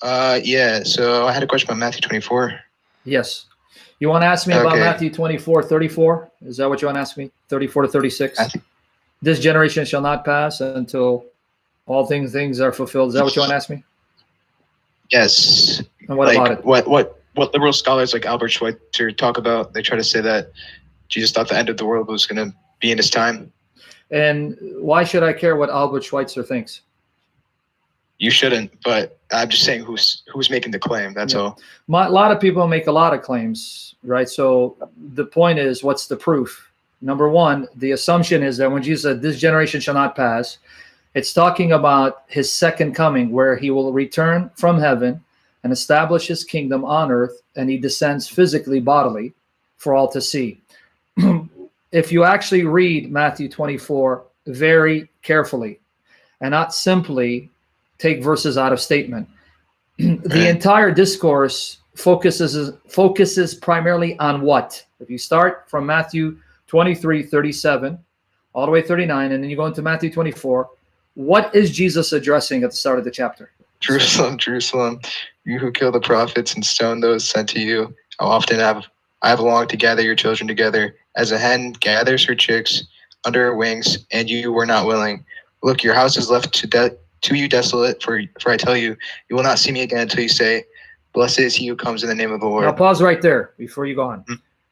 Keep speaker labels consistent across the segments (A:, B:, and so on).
A: Yeah, so I had a question about Matthew 24.
B: Yes. You want to ask me about
A: Okay.
B: Matthew 24, 34? Is that what you want to ask me? 34 to 36?
A: Matthew,
B: This generation shall not pass until all things are fulfilled. Is that what you want to ask me?
A: yes.
B: And what
A: Like,
B: about it?
A: what liberal scholars like Albert Schweitzer talk about, they try to say that Jesus thought the end of the world was going to be in his time.
B: And why should I care what Albert Schweitzer thinks?
A: You shouldn't, but I'm just saying who's making the claim. That's all.
B: A lot of people make a lot of claims, right? So the point is, what's the proof? Number one, the assumption is that when Jesus said, this generation shall not pass, it's talking about his second coming, where he will return from heaven and establish his kingdom on earth, and he descends physically, bodily, for all to see. If you actually read Matthew 24 very carefully and not simply take verses out of statement, the entire discourse focuses primarily on what? If you start from Matthew 23, 37, all the way 39, and then you go into Matthew 24, what is Jesus addressing at the start of the chapter?
A: Jerusalem, Jerusalem, you who kill the prophets and stone those sent to you, how often I have longed to gather your children together, as a hen gathers her chicks under her wings, and you were not willing. Look, your house is left to you desolate, for I tell you, you will not see me again until you say, blessed is he who comes in the name of the Lord.
B: Now pause right there before you go on.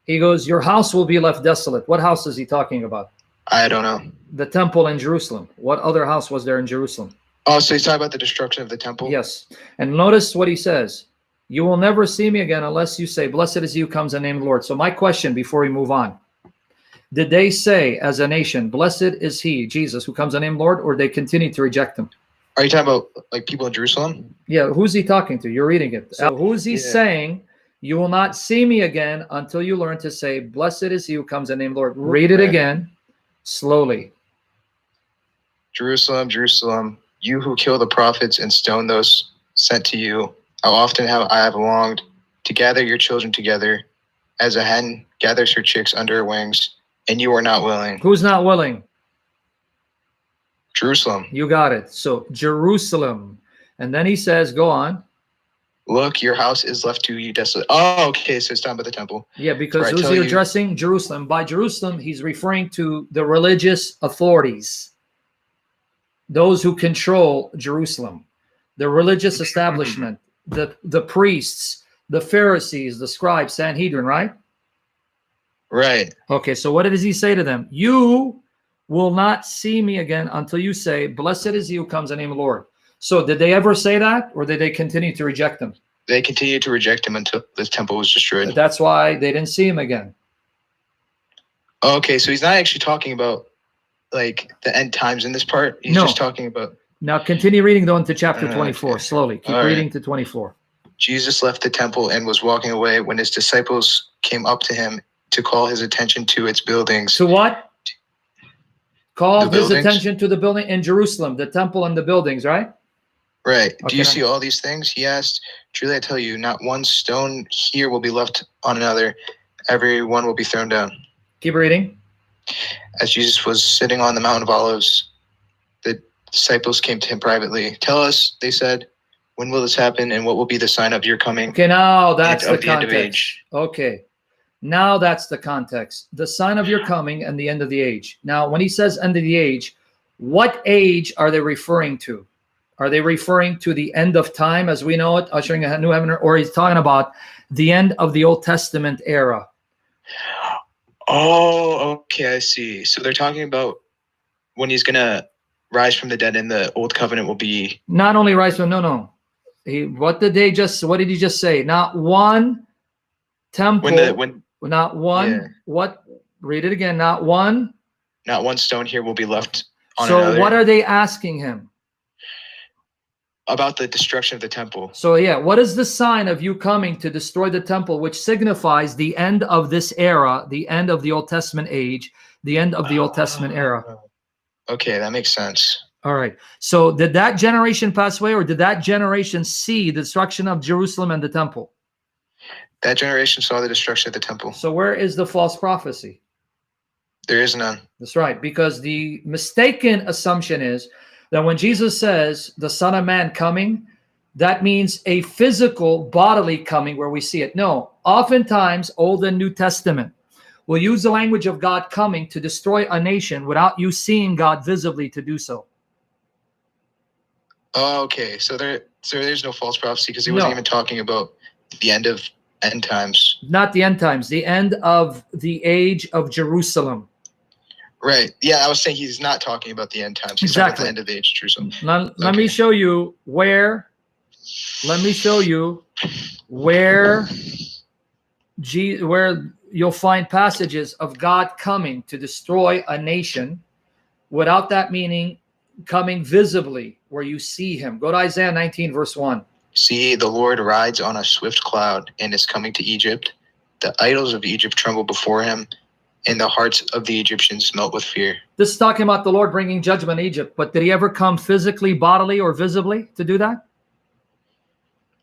B: He goes, your house will be left desolate. What house is he talking about?
A: I don't know.
B: The temple in Jerusalem. What other house was there in Jerusalem?
A: Oh, so he's talking about the destruction of the temple?
B: Yes. And notice what he says. You will never see me again unless you say, blessed is he who comes in the name of the Lord. So my question before we move on, did they say as a nation, blessed is he, Jesus, who comes in the name of the Lord, or they continue to reject him?
A: Are you talking about like people in Jerusalem?
B: Yeah, who's he talking to? You're reading it. So who is he saying? You will not see me again until you learn to say, blessed is he who comes in the name of the Lord. Read it again, slowly.
A: Jerusalem, Jerusalem, you who kill the prophets and stone those sent to you, how often I have longed to gather your children together, as a hen gathers her chicks under her wings, and you are not willing.
B: Who's not willing?
A: Jerusalem.
B: You got it. So Jerusalem. And then he says, go on.
A: Look, your house is left to you desolate. Oh, okay. So it's talking about the temple.
B: Yeah, because who's he addressing? Jerusalem. By Jerusalem, he's referring to the religious authorities, those who control Jerusalem, the religious establishment, the priests, the Pharisees, the scribes, Sanhedrin, right?
A: Right.
B: Okay, so what does he say to them? You will not see me again until you say, blessed is he who comes in the name of the Lord. So did they ever say that, or did they continue to reject him?
A: They continued to reject him until the temple was destroyed.
B: That's why they didn't see him again.
A: Okay, so he's not actually talking about like the end times in this part. He's just talking about...
B: Now continue reading though into chapter 24, slowly. Keep reading to 24.
A: Jesus left the temple and was walking away when his disciples came up to him to call his attention to its buildings.
B: To what? Called his attention to the building in Jerusalem, the temple and the buildings, right?
A: Right. Okay. Do you see all these things? He asked. Truly I tell you, not one stone here will be left on another. Every one will be thrown down.
B: Keep reading.
A: As Jesus was sitting on the Mount of Olives, the disciples came to him privately. Tell us, they said, when will this happen, and what will be the sign of your coming?
B: Okay, now that's the context. Okay. Now that's the context. The sign of your coming and the end of the age. Now, when he says end of the age, what age are they referring to? Are they referring to the end of time as we know it, ushering a new heaven, or he's talking about the end of the Old Testament era?
A: Oh, okay, I see. So they're talking about when he's going to rise from the dead and the Old Covenant will be...
B: Not only rise from, no. What did he just say? Not one temple... Not one, what? Read it again. Not one
A: stone here will be left on another.
B: So what are they asking him?
A: About the destruction of the temple.
B: So yeah, what is the sign of you coming to destroy the temple, which signifies the end of this era, the end of the Old Testament age, the end of the Old Testament era?
A: Okay, that makes sense.
B: All right. So did that generation pass away, or did that generation see the destruction of Jerusalem and the temple?
A: That generation saw the destruction of the temple.
B: So where is the false prophecy?
A: There is none.
B: That's right, because the mistaken assumption is that when Jesus says the Son of Man coming, that means a physical bodily coming where we see it. No, oftentimes Old and New Testament will use the language of God coming to destroy a nation without you seeing God visibly to do so.
A: Oh, okay. So there's no false prophecy because he wasn't even talking about the end of end times.
B: Not the end times, the end of the age of Jerusalem.
A: Right. Yeah, I was saying he's not talking about the end times. He's talking about the end of the age of Jerusalem.
B: Let me show you where. Let me show you where you'll find passages of God coming to destroy a nation without that meaning coming visibly where you see him. Go to Isaiah 19 verse 1.
A: See, the Lord rides on a swift cloud and is coming to Egypt. The idols of Egypt tremble before him, and the hearts of the Egyptians melt with fear.
B: This is talking about the Lord bringing judgment in Egypt, but did he ever come physically, bodily, or visibly to do that?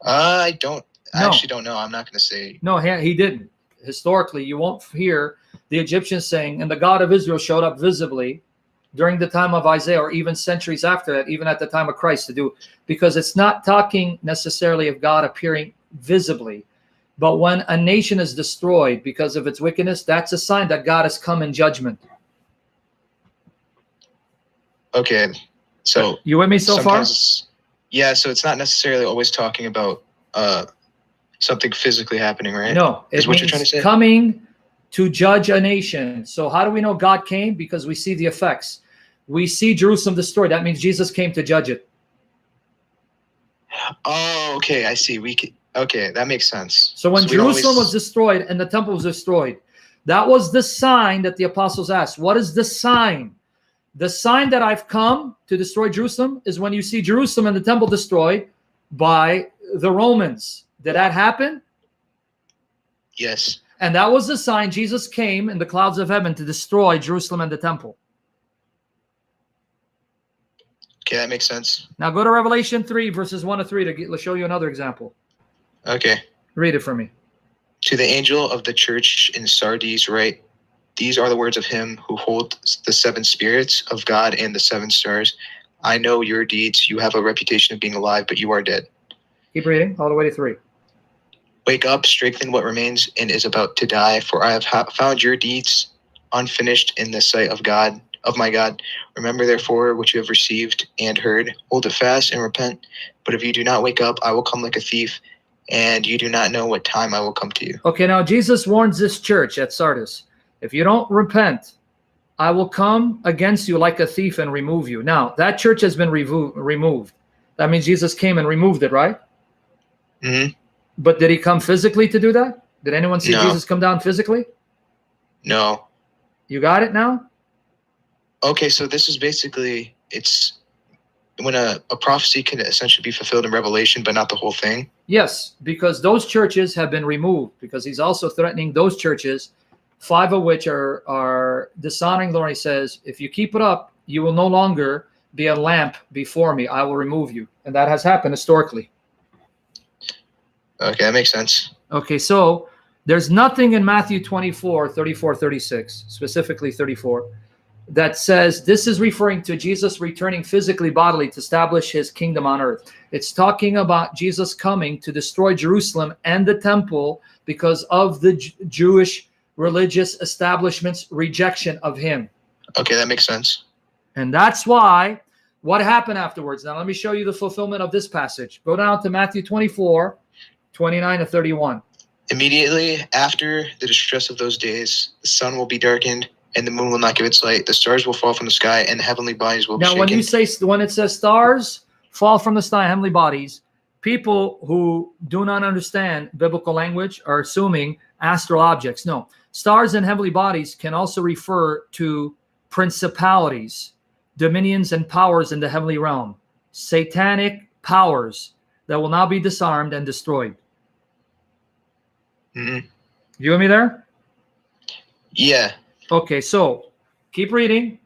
A: I actually don't know. I'm not going to say.
B: No, he didn't. Historically, you won't hear the Egyptians saying, and the God of Israel showed up visibly during the time of Isaiah, or even centuries after that, even at the time of Christ, to do, because it's not talking necessarily of God appearing visibly. But when a nation is destroyed because of its wickedness, that's a sign that God has come in judgment.
A: Okay. So
B: you with me so far?
A: Yeah, so it's not necessarily always talking about something physically happening, right?
B: No, it
A: what you're trying to say?
B: Coming to judge a nation. So how do we know God came? Because we see the effects. We see Jerusalem destroyed. That means Jesus came to judge it.
A: Oh, okay, I see. Okay, that makes sense.
B: So when Jerusalem was destroyed and the temple was destroyed, that was the sign that the apostles asked. What is the sign? The sign that I've come to destroy Jerusalem is when you see Jerusalem and the temple destroyed by the Romans. Did that happen?
A: Yes.
B: And that was the sign Jesus came in the clouds of heaven to destroy Jerusalem and the temple.
A: Okay, that makes sense.
B: Now go to Revelation 3, verses 1 to 3 to show you another example.
A: Okay.
B: Read it for me.
A: To the angel of the church in Sardis write, these are the words of him who holds the 7 spirits of God and the 7 stars. I know your deeds. You have a reputation of being alive, but you are dead.
B: Keep reading all the way to 3.
A: Wake up, strengthen what remains and is about to die, for I have found your deeds unfinished in the sight of God, of my God. Remember therefore what you have received and heard. Hold it fast and repent. But if you do not wake up, I will come like a thief, and you do not know what time I will come to you.
B: Okay, now Jesus warns this church at Sardis, if you don't repent, I will come against you like a thief and remove you. Now, that church has been removed. That means Jesus came and removed it, right?
A: Mm-hmm.
B: But did he come physically to do that? Did anyone see Jesus come down physically?
A: No.
B: You got it now?
A: Okay, so this is basically, it's when a prophecy can essentially be fulfilled in Revelation, but not the whole thing.
B: Yes, because those churches have been removed, because he's also threatening those churches, 5 of which are dishonoring the Lord. He says, if you keep it up, you will no longer be a lamp before me. I will remove you. And that has happened historically.
A: Okay, that makes sense.
B: Okay, so there's nothing in Matthew 24, 34, 36, specifically 34, that says this is referring to Jesus returning physically, bodily to establish his kingdom on earth. It's talking about Jesus coming to destroy Jerusalem and the temple because of the Jewish religious establishment's rejection of him.
A: Okay, that makes sense.
B: And that's why, what happened afterwards? Now, let me show you the fulfillment of this passage. Go down to Matthew 24, 29 to 31.
A: Immediately after the distress of those days, the sun will be darkened, and the moon will not give its light. The stars will fall from the sky, and the heavenly bodies will be shaken.
B: Now, when it says stars fall from the sky, heavenly bodies, people who do not understand biblical language are assuming astral objects. No, stars and heavenly bodies can also refer to principalities, dominions, and powers in the heavenly realm, satanic powers that will now be disarmed and destroyed.
A: Mm-hmm.
B: You with me there?
A: Yeah.
B: Okay, so keep reading.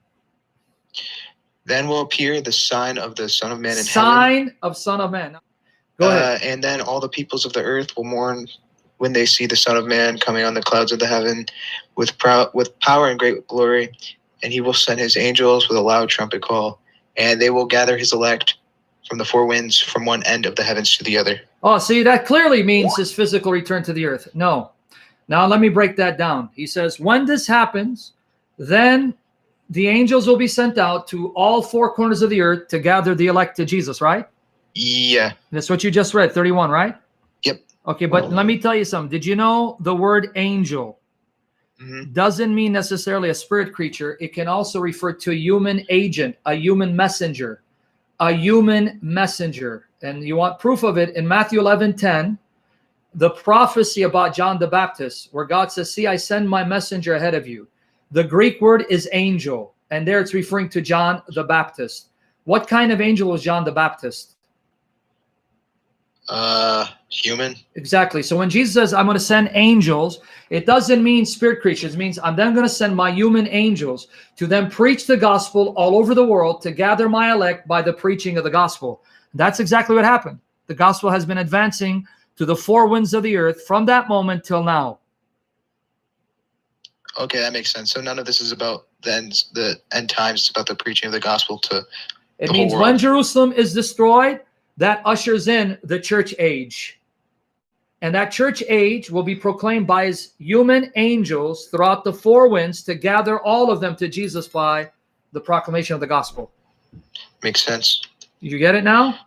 A: Then will appear the sign of the Son of Man in heaven.
B: Sign of Son of Man. Go ahead.
A: And then all the peoples of the earth will mourn when they see the Son of Man coming on the clouds of the heaven with power and great glory. And he will send his angels with a loud trumpet call, and they will gather his elect from the four winds, from one end of the heavens to the other.
B: Oh, see, that clearly means his physical return to the earth. No. Now let me break that down. He says, when this happens, then the angels will be sent out to all four corners of the earth to gather the elect to Jesus, right?
A: Yeah.
B: That's what you just read, 31, right?
A: Yep.
B: Okay, but let me tell you something. Did you know the word angel doesn't mean necessarily a spirit creature? It can also refer to a human agent, a human messenger, a human messenger. And you want proof of it in Matthew 11:10, the prophecy about John the Baptist, where God says, see, I send my messenger ahead of you. The Greek word is angel, and there it's referring to John the Baptist. What kind of angel was John the Baptist?
A: Human.
B: Exactly. So when Jesus says, I'm going to send angels, it doesn't mean spirit creatures. It means I'm then going to send my human angels to then preach the gospel all over the world to gather my elect by the preaching of the gospel. That's exactly what happened. The gospel has been advancing to the four winds of the earth from that moment till now.
A: Okay, that makes sense. So none of this is about the end times. It's about the preaching of the gospel to
B: It
A: the
B: means
A: whole world.
B: when Jerusalem is destroyed, that ushers in the church age. And that church age will be proclaimed by his human angels throughout the four winds to gather all of them to Jesus by the proclamation of the gospel.
A: Makes sense.
B: You get it now?